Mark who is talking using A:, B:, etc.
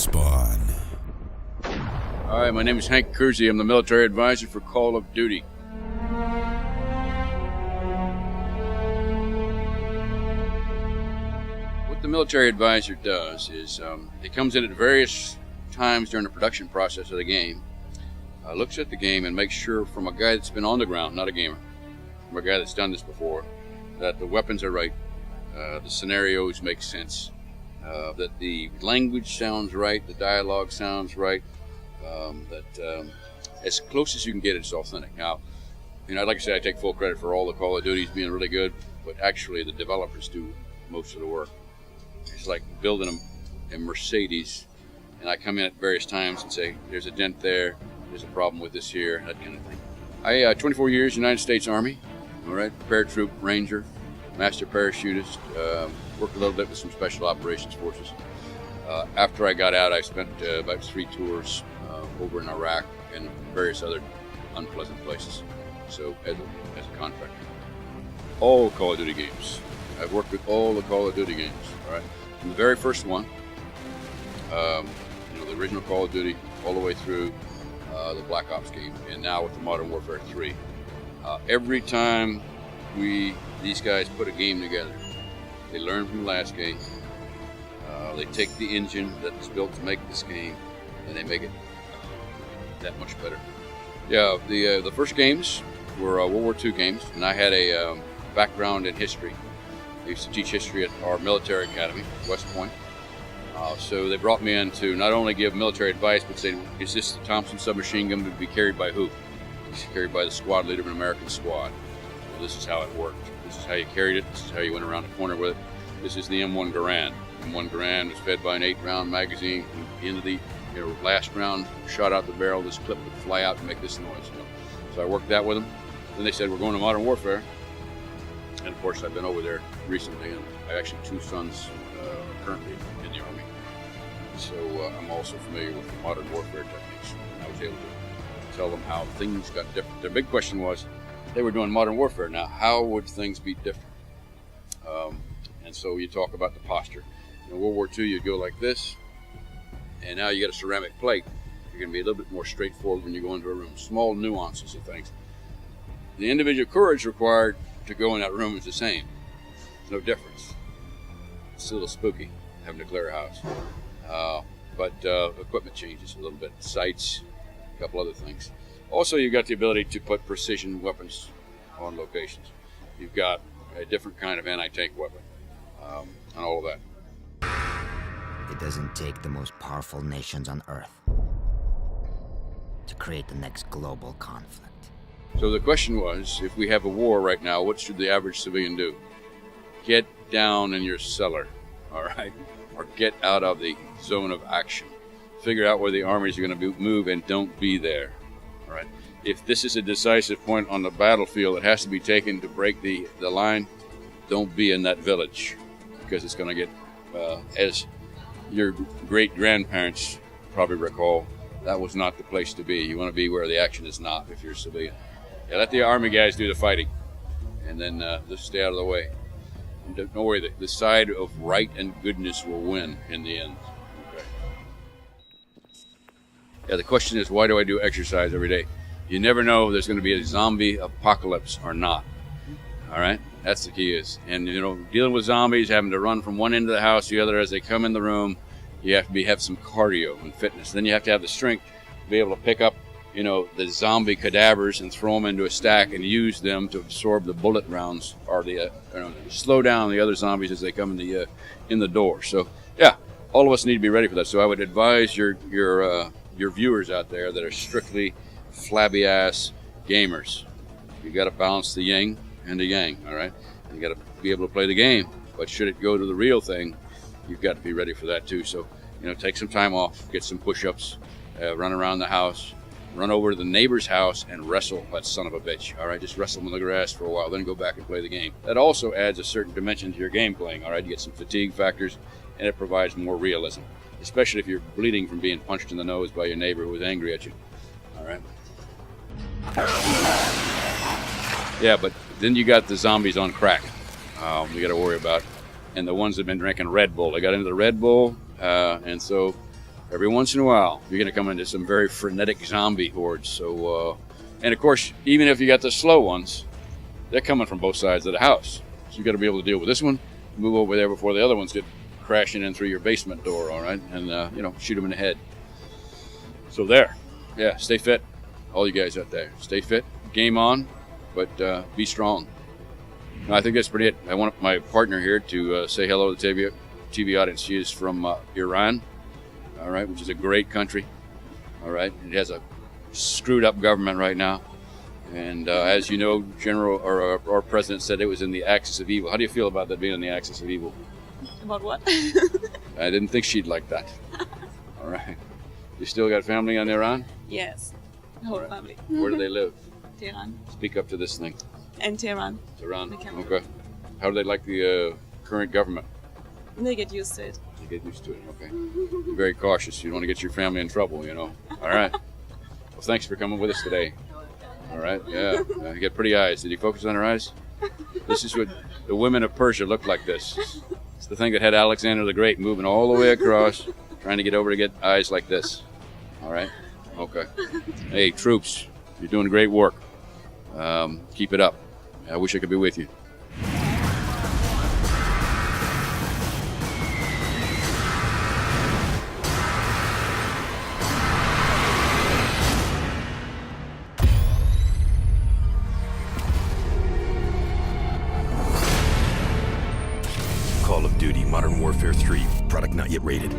A: Spawn.
B: Hi, my name is Hank Keirsey. I'm the military advisor for Call of Duty. What the military advisor does is he comes in at various times during the production process of the game, looks at the game and makes sure from a guy that's been on the ground, not a gamer, from a guy that's done this before, that the weapons are right, the scenarios make sense, that the language sounds right, the dialogue sounds right, that as close as you can get it's authentic. Now, I'd like to say I take full credit for all the Call of Duties being really good, but actually the developers do most of the work. It's like building a Mercedes, and I come in at various times and say, there's a dent there, there's a problem with this here, that kind of thing. I 24 years United States Army, all right, paratroop, ranger, master parachutist, worked a little bit with some special operations forces. After I got out, I spent about 3 tours over in Iraq and various other unpleasant places, so as a contractor. All Call of Duty games. I've worked with all the Call of Duty games, all right? From the very first one, the original Call of Duty, all the way through the Black Ops game, and now with the Modern Warfare 3. Every time these guys put a game together, they learn from the last game. They take the engine that was built to make this game, and they make it that much better. Yeah, the first games were World War II games, and I had a background in history. I used to teach history at our military academy, West Point. So they brought me in to not only give military advice, but say, is this the Thompson submachine gun to be carried by who? It's carried by the squad leader of an American squad. Well, this is how it worked. This is how you carried it. This is how you went around the corner with it. This is the M1 Garand. M1 Garand was fed by an 8-round magazine. At the end of the last round, shot out the barrel, this clip would fly out and make this noise. So I worked that with them. Then they said, we're going to Modern Warfare. And of course, I've been over there recently, and I actually 2 sons currently in the Army. So I'm also familiar with the Modern Warfare techniques. And I was able to tell them how things got different. Their big question was, they were doing Modern Warfare. Now, how would things be different? And so you talk about the posture. In World War II, you'd go like this, and now you got a ceramic plate. You're going to be a little bit more straightforward when you go into a room. Small nuances of things. The individual courage required to go in that room is the same. No difference. It's a little spooky having to clear a house. But equipment changes a little bit. Sights, a couple other things. Also, you've got the ability to put precision weapons on locations. You've got a different kind of anti-tank weapon, and all of that.
C: It doesn't take the most powerful nations on Earth to create the next global conflict.
B: So the question was, if we have a war right now, what should the average civilian do? Get down in your cellar, all right? Or get out of the zone of action. Figure out where the armies are going to move and don't be there, all right? If this is a decisive point on the battlefield that has to be taken to break the line, don't be in that village, because it's going to get, as your great-grandparents probably recall, that was not the place to be. You want to be where the action is not if you're a civilian. Yeah, let the Army guys do the fighting, and then just stay out of the way. And don't worry, the side of right and goodness will win in the end. Okay. Yeah, the question is, why do I do exercise every day? You never know if there's going to be a zombie apocalypse or not. All right? That's the key is. And, dealing with zombies, having to run from one end of the house to the other as they come in the room, you have to have some cardio and fitness. Then you have to have the strength to be able to pick up, the zombie cadavers and throw them into a stack and use them to absorb the bullet rounds or slow down the other zombies as they come in the door. So, yeah, all of us need to be ready for that. So I would advise your viewers out there that are strictly flabby-ass gamers. You got to balance the yin and the yang, all right? And you got to be able to play the game. But should it go to the real thing, you've got to be ready for that too. So, take some time off, get some push-ups, run around the house, run over to the neighbor's house and wrestle that son of a bitch, all right? Just wrestle him in the grass for a while, then go back and play the game. That also adds a certain dimension to your game playing, all right? You get some fatigue factors, and it provides more realism, especially if you're bleeding from being punched in the nose by your neighbor who was angry at you, all right? Yeah, but then you got the zombies on crack you got to worry about, and the ones that have been drinking Red Bull. They got into the Red Bull, and so every once in a while, you're going to come into some very frenetic zombie hordes. So, and of course, even if you got the slow ones, they're coming from both sides of the house. So you got to be able to deal with this one, move over there before the other ones get crashing in through your basement door, all right? And, shoot them in the head. So there. Yeah, stay fit. All you guys out there, stay fit, game on, but be strong. No, I think that's pretty it. I want my partner here to say hello to the TV audience. She is from Iran, all right, which is a great country, all right. It has a screwed up government right now. And as you know, our president said it was in the axis of evil. How do you feel about that being in the axis of evil?
A: About what?
B: I didn't think she'd like that. All right. You still got family in Iran?
A: Yes, the whole family.
B: Where do they live?
A: Tehran.
B: Speak up to this thing.
A: And Tehran.
B: Tehran.
A: The capital.
B: Okay. How do they like the current government?
A: They get used to it.
B: You get used to it. Okay. Be very cautious. You don't want to get your family in trouble, you know. All right. Well, thanks for coming with us today. All right. Yeah. You got pretty eyes. Did you focus on her eyes? This is what the women of Persia look like. This. It's the thing that had Alexander the Great moving all the way across, trying to get over to get eyes like this. All right. Okay. Hey, troops, you're doing great work. Keep it up. I wish I could be with you.
D: Call of Duty Modern Warfare 3. Product not yet rated.